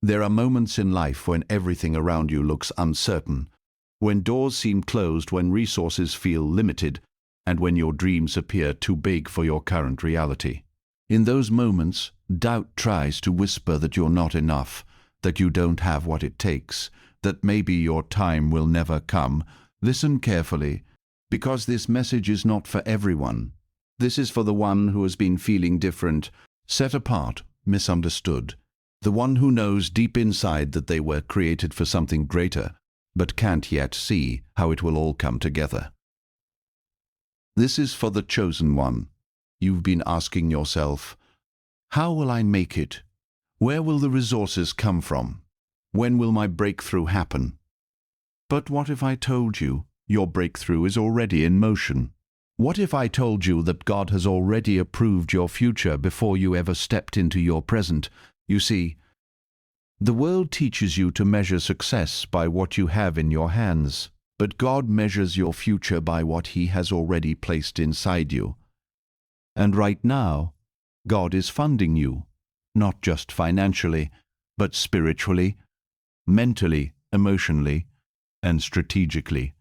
There are moments in life when everything around you looks uncertain, when doors seem closed, when resources feel limited, and when your dreams appear too big for your current reality. In those moments, doubt tries to whisper that you're not enough, that you don't have what it takes, that maybe your time will never come. Listen carefully, because this message is not for everyone. This is for the one who has been feeling different, set apart, misunderstood. The one who knows deep inside that they were created for something greater, but can't yet see how it will all come together. This is for the chosen one. You've been asking yourself, how will I make it? Where will the resources come from? When will my breakthrough happen? But what if I told you your breakthrough is already in motion? What if I told you that God has already approved your future before you ever stepped into your present? You see, the world teaches you to measure success by what you have in your hands, but God measures your future by what He has already placed inside you. And right now, God is funding you, not just financially, but spiritually, mentally, emotionally, and strategically.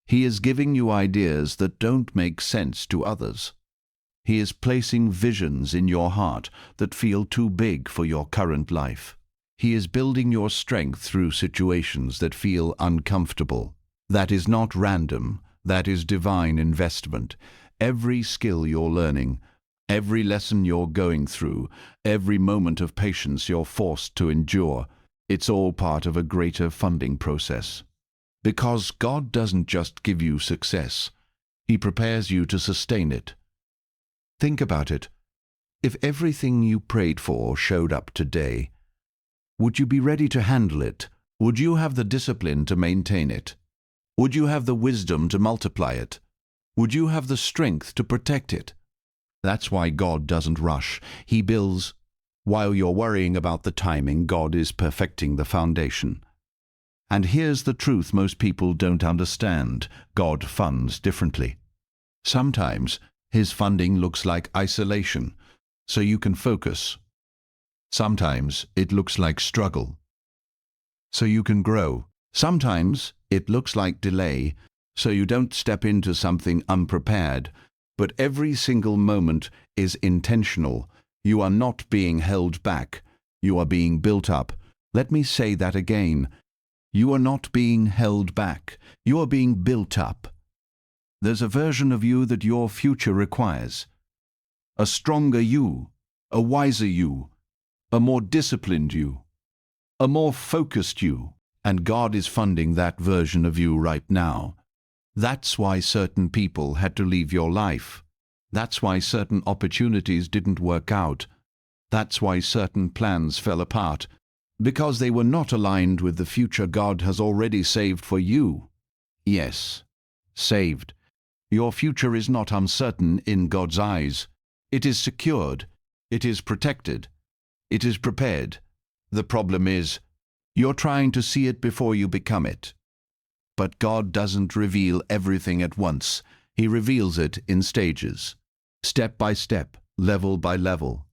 He is giving you ideas that don't make sense to others. He is placing visions in your heart that feel too big for your current life. He is building your strength through situations that feel uncomfortable. That is not random. That is divine investment. Every skill you're learning, every lesson you're going through, every moment of patience you're forced to endure, it's all part of a greater funding process. Because God doesn't just give you success, He prepares you to sustain it. Think about it. If everything you prayed for showed up today, would you be ready to handle it? Would you have the discipline to maintain it? Would you have the wisdom to multiply it? Would you have the strength to protect it? That's why God doesn't rush. He builds. While you're worrying about the timing, God is perfecting the foundation. And here's the truth most people don't understand. God funds differently. Sometimes His funding looks like isolation, so you can focus. Sometimes it looks like struggle, so you can grow. Sometimes it looks like delay, so you don't step into something unprepared. But every single moment is intentional. You are not being held back. You are being built up. Let me say that again. You are not being held back. You are being built up. There's a version of you that your future requires. A stronger you, a wiser you, a more disciplined you, a more focused you. And God is funding that version of you right now. That's why certain people had to leave your life. That's why certain opportunities didn't work out. That's why certain plans fell apart. Because they were not aligned with the future God has already saved for you. Yes, saved. Your future is not uncertain in God's eyes. It is secured. It is protected. It is prepared. The problem is, you're trying to see it before you become it. But God doesn't reveal everything at once. He reveals it in stages, step by step, level by level,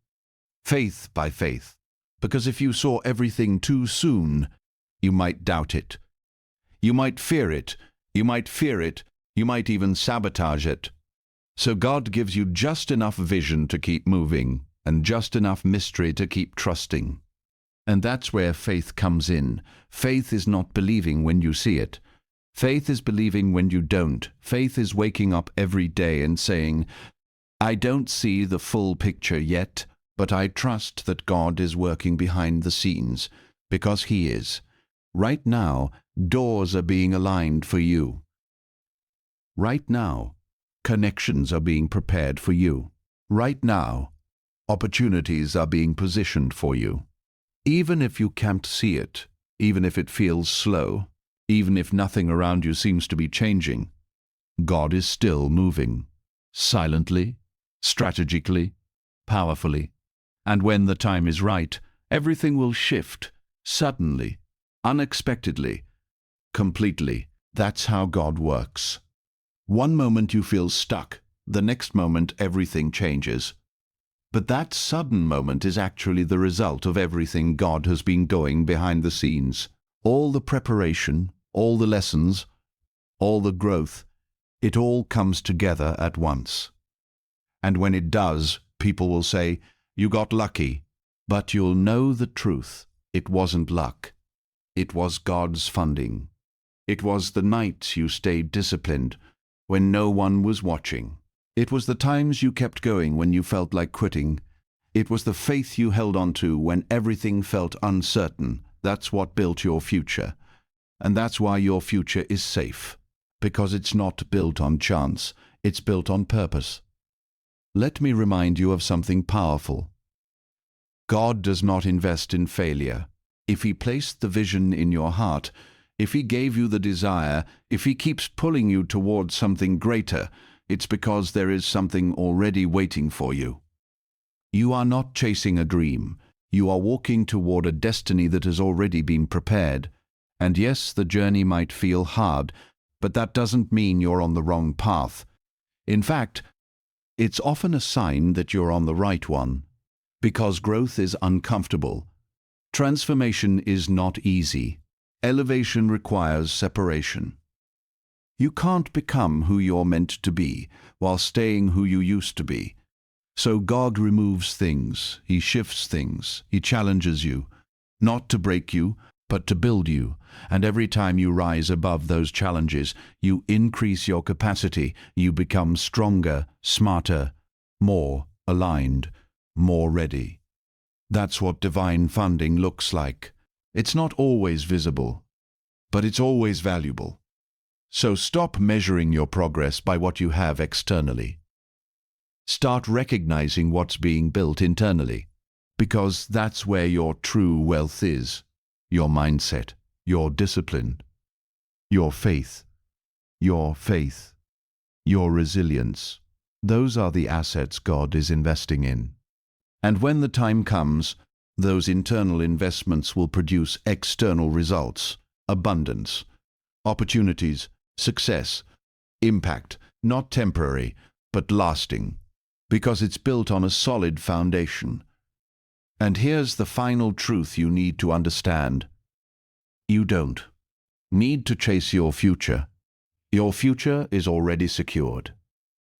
faith by faith. Because if you saw everything too soon, you might doubt it. You might fear it. You might fear it. You might even sabotage it. So God gives you just enough vision to keep moving, and just enough mystery to keep trusting. And that's where faith comes in. Faith is not believing when you see it. Faith is believing when you don't. Faith is waking up every day and saying, I don't see the full picture yet, but I trust that God is working behind the scenes, because He is. Right now, doors are being aligned for you. Right now, connections are being prepared for you. Right now, opportunities are being positioned for you. Even if you can't see it, even if it feels slow, even if nothing around you seems to be changing, God is still moving, silently, strategically, powerfully. And when the time is right, everything will shift, suddenly, unexpectedly, completely. That's how God works. One moment you feel stuck, the next moment everything changes. But that sudden moment is actually the result of everything God has been doing behind the scenes. All the preparation, all the lessons, all the growth, it all comes together at once. And when it does, people will say, "You got lucky." But you'll know the truth. It wasn't luck. It was God's funding. It was the nights you stayed disciplined when no one was watching. It was the times you kept going when you felt like quitting. It was the faith you held on to when everything felt uncertain. That's what built your future. And that's why your future is safe. Because it's not built on chance. It's built on purpose. Let me remind you of something powerful. God does not invest in failure. If He placed the vision in your heart, if He gave you the desire, if He keeps pulling you towards something greater, it's because there is something already waiting for you. You are not chasing a dream. You are walking toward a destiny that has already been prepared. And yes, the journey might feel hard, but that doesn't mean you're on the wrong path. In fact, it's often a sign that you're on the right one. Because growth is uncomfortable. Transformation is not easy. Elevation requires separation. You can't become who you're meant to be while staying who you used to be. So God removes things, He shifts things, He challenges you, not to break you, but to build you. And every time you rise above those challenges, you increase your capacity, you become stronger, smarter, more aligned, more ready. That's what divine funding looks like. It's not always visible, but it's always valuable. So stop measuring your progress by what you have externally. Start recognizing what's being built internally, because that's where your true wealth is. Your mindset, your discipline, your faith, your resilience. Those are the assets God is investing in. And when the time comes, those internal investments will produce external results, abundance, opportunities, success, impact, not temporary, but lasting, because it's built on a solid foundation. And here's the final truth you need to understand. You don't need to chase your future. Your future is already secured.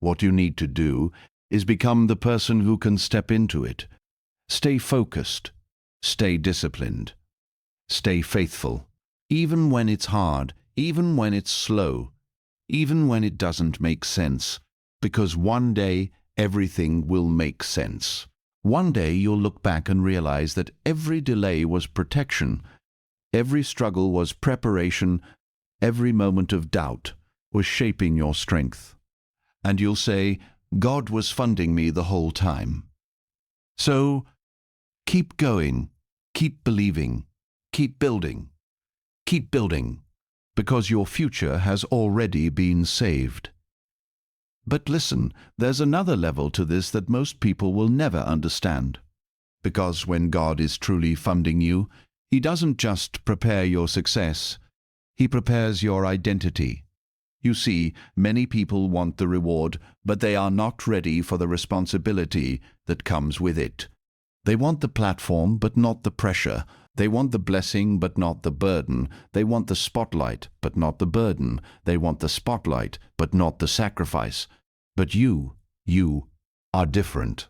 What you need to do is become the person who can step into it. Stay focused. Stay disciplined. Stay faithful. Even when it's hard, even when it's slow, even when it doesn't make sense. Because one day, everything will make sense. One day you'll look back and realize that every delay was protection, every struggle was preparation, every moment of doubt was shaping your strength. And you'll say, God was funding me the whole time. So, keep going, keep believing, keep building, because your future has already been saved. But listen, there's another level to this that most people will never understand. Because when God is truly funding you, He doesn't just prepare your success, He prepares your identity. You see, many people want the reward, but they are not ready for the responsibility that comes with it. They want the platform, but not the pressure. They want the blessing, but not the burden. They want the spotlight, but not the burden. They want the spotlight, but not the sacrifice. But you are different.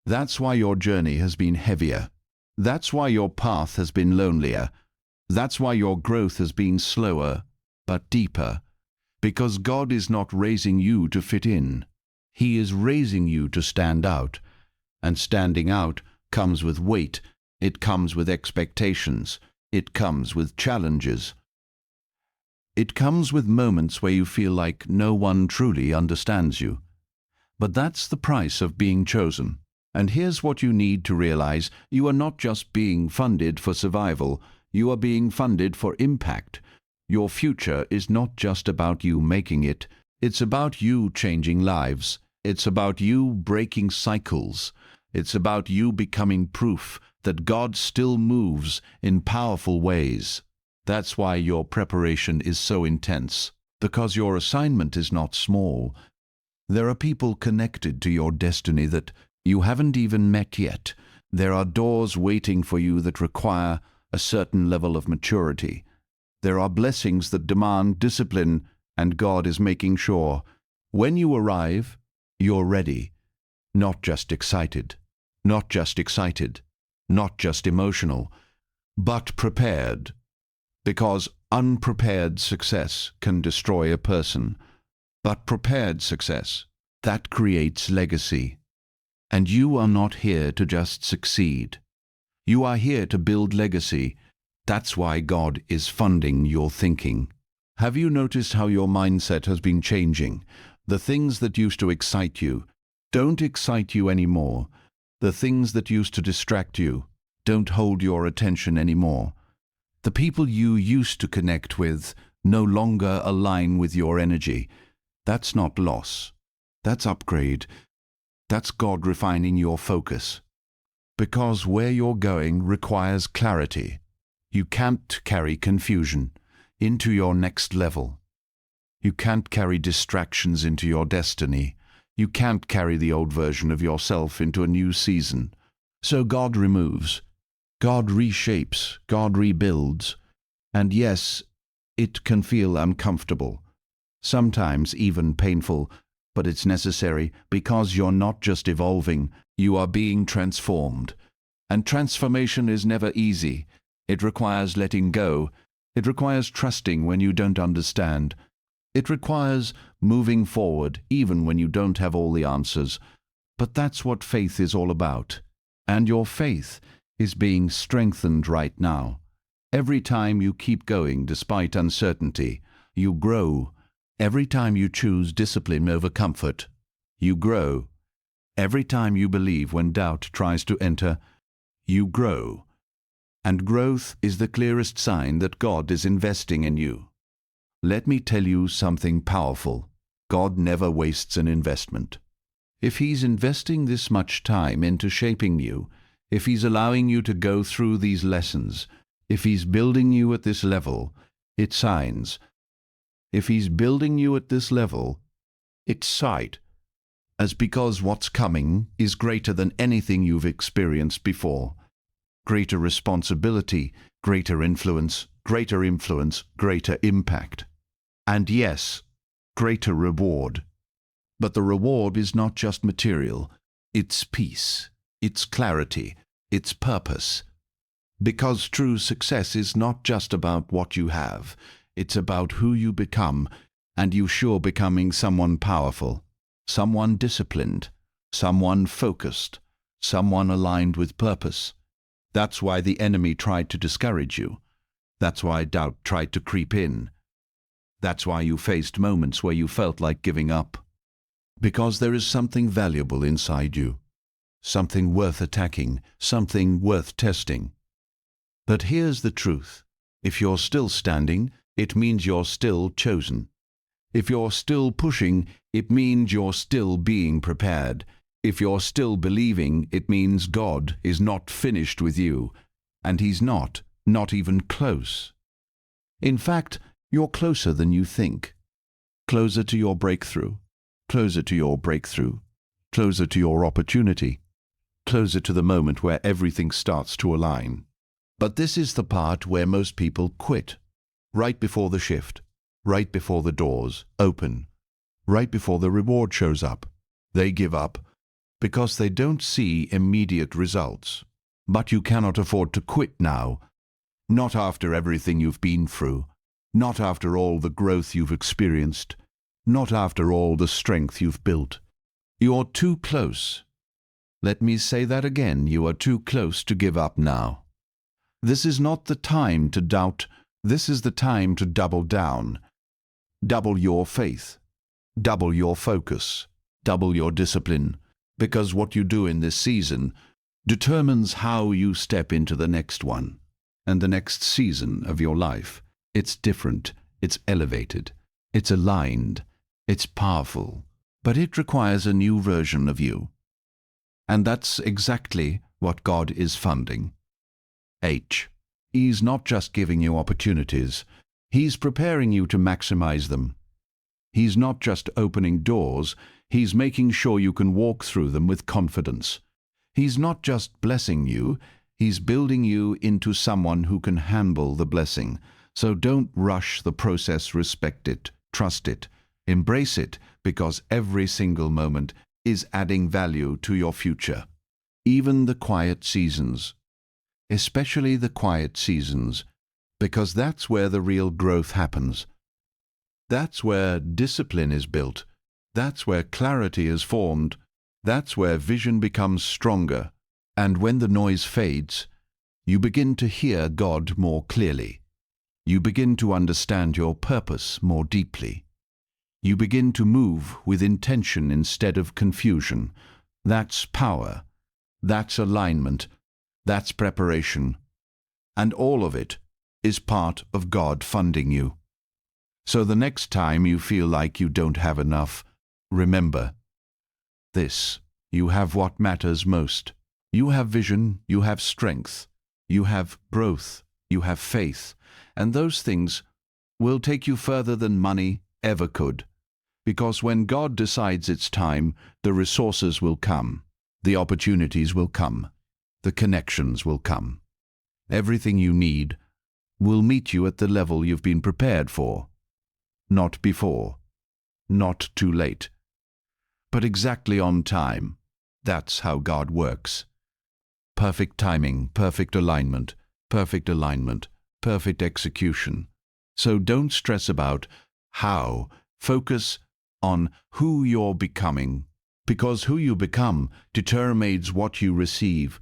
That's why your journey has been heavier. That's why your path has been lonelier. That's why your growth has been slower, but deeper. Because God is not raising you to fit in. He is raising you to stand out. And standing out comes with weight. It comes with expectations. It comes with challenges. It comes with moments where you feel like no one truly understands you. But that's the price of being chosen. And here's what you need to realize. You are not just being funded for survival. You are being funded for impact. Your future is not just about you making it. It's about you changing lives. It's about you breaking cycles. It's about you becoming proof that God still moves in powerful ways. That's why your preparation is so intense, because your assignment is not small. There are people connected to your destiny that You haven't even met yet. There are doors waiting for you that require a certain level of maturity. There are blessings that demand discipline, and God is making sure when you arrive, you're ready, not just excited, not just excited, not just emotional, but prepared. Because unprepared success can destroy a person, but prepared success, that creates legacy. And you are not here to just succeed. You are here to build legacy. That's why God is funding your thinking. Have you noticed how your mindset has been changing? The things that used to excite you don't excite you anymore. The things that used to distract you don't hold your attention anymore. The people you used to connect with no longer align with your energy. That's not loss. That's upgrade. That's God refining your focus. Because where you're going requires clarity. You can't carry confusion into your next level. You can't carry distractions into your destiny. You can't carry the old version of yourself into a new season. So God removes, God reshapes, God rebuilds. And yes, it can feel uncomfortable, sometimes even painful, but it's necessary because you're not just evolving, you are being transformed. And transformation is never easy. It requires letting go. It requires trusting when you don't understand. It requires moving forward even when you don't have all the answers. But that's what faith is all about. And your faith is being strengthened right now. Every time you keep going despite uncertainty, you grow. Every time you choose discipline over comfort, you grow. Every time you believe when doubt tries to enter, you grow. And growth is the clearest sign that God is investing in you. Let me tell you something powerful. God never wastes an investment. If He's investing this much time into shaping you, if He's allowing you to go through these lessons, if He's building you at this level, it's signs. If He's building you at this level, it's sight. As because what's coming is greater than anything you've experienced before. Greater responsibility, greater influence, greater impact. And yes, greater reward. But the reward is not just material, it's peace, it's clarity, it's purpose. Because true success is not just about what you have, it's about who you become, and you sure becoming someone powerful, someone disciplined, someone focused, someone aligned with purpose. That's why the enemy tried to discourage you. That's why doubt tried to creep in. That's why you faced moments where you felt like giving up. Because there is something valuable inside you, something worth attacking, something worth testing. But here's the truth. If you're still standing, it means you're still chosen. If you're still pushing, it means you're still being prepared. If you're still believing, it means God is not finished with you, and He's not even close. In fact, you're closer than you think. Closer to your breakthrough, closer to your breakthrough, closer to your opportunity, closer to the moment where everything starts to align. But this is the part where most people quit. Right before the shift, right before the doors open, right before the reward shows up, they give up because they don't see immediate results. But you cannot afford to quit now. Not after everything you've been through. Not after all the growth you've experienced. Not after all the strength you've built. You're too close. Let me say that again. You are too close to give up now. This is not the time to doubt. This is the time to double down. Double your faith. Double your focus. Double your discipline. Because what you do in this season determines how you step into the next one and the next season of your life. It's different, it's elevated, it's aligned, it's powerful, but it requires a new version of you. And that's exactly what God is funding. He's not just giving you opportunities, He's preparing you to maximize them. He's not just opening doors, He's making sure you can walk through them with confidence. He's not just blessing you, He's building you into someone who can handle the blessing. So don't rush the process, respect it, trust it, embrace it, because every single moment is adding value to your future. Even the quiet seasons, especially the quiet seasons, because that's where the real growth happens. That's where discipline is built. That's where clarity is formed. That's where vision becomes stronger. And when the noise fades, you begin to hear God more clearly. You begin to understand your purpose more deeply. You begin to move with intention instead of confusion. That's power. That's alignment. That's preparation. And all of it is part of God funding you. So the next time you feel like you don't have enough, remember this: you have what matters most. You have vision, you have strength, you have growth, you have faith, and those things will take you further than money ever could. Because when God decides it's time, the resources will come, the opportunities will come, the connections will come. Everything you need will meet you at the level you've been prepared for. Not before, not too late, but exactly on time. That's how God works. Perfect timing, perfect alignment, perfect execution. So don't stress about how. Focus on who you're becoming, because who you become determines what you receive.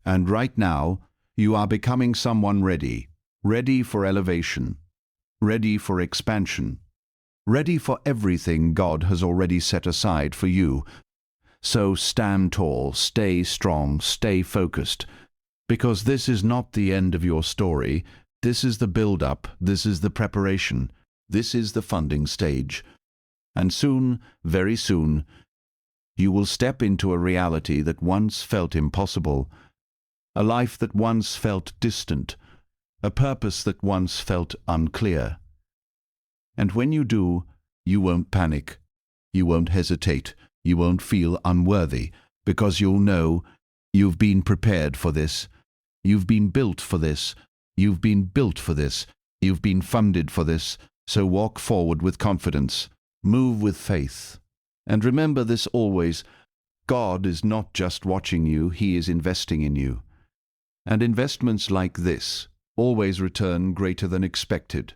And right now, you are becoming someone ready for elevation, ready for expansion, ready for everything God has already set aside for you. So stand tall, stay strong, stay focused, because this is not the end of your story. This is the build-up, this is the preparation, this is the funding stage. And soon, very soon, you will step into a reality that once felt impossible, a life that once felt distant, a purpose that once felt unclear. And when you do, you won't panic, you won't hesitate, you won't feel unworthy, because you'll know you've been prepared for this, you've been built for this, you've been built for this, you've been funded for this. So walk forward with confidence, move with faith. And remember this always: God is not just watching you, He is investing in you. And investments like this always return greater than expected.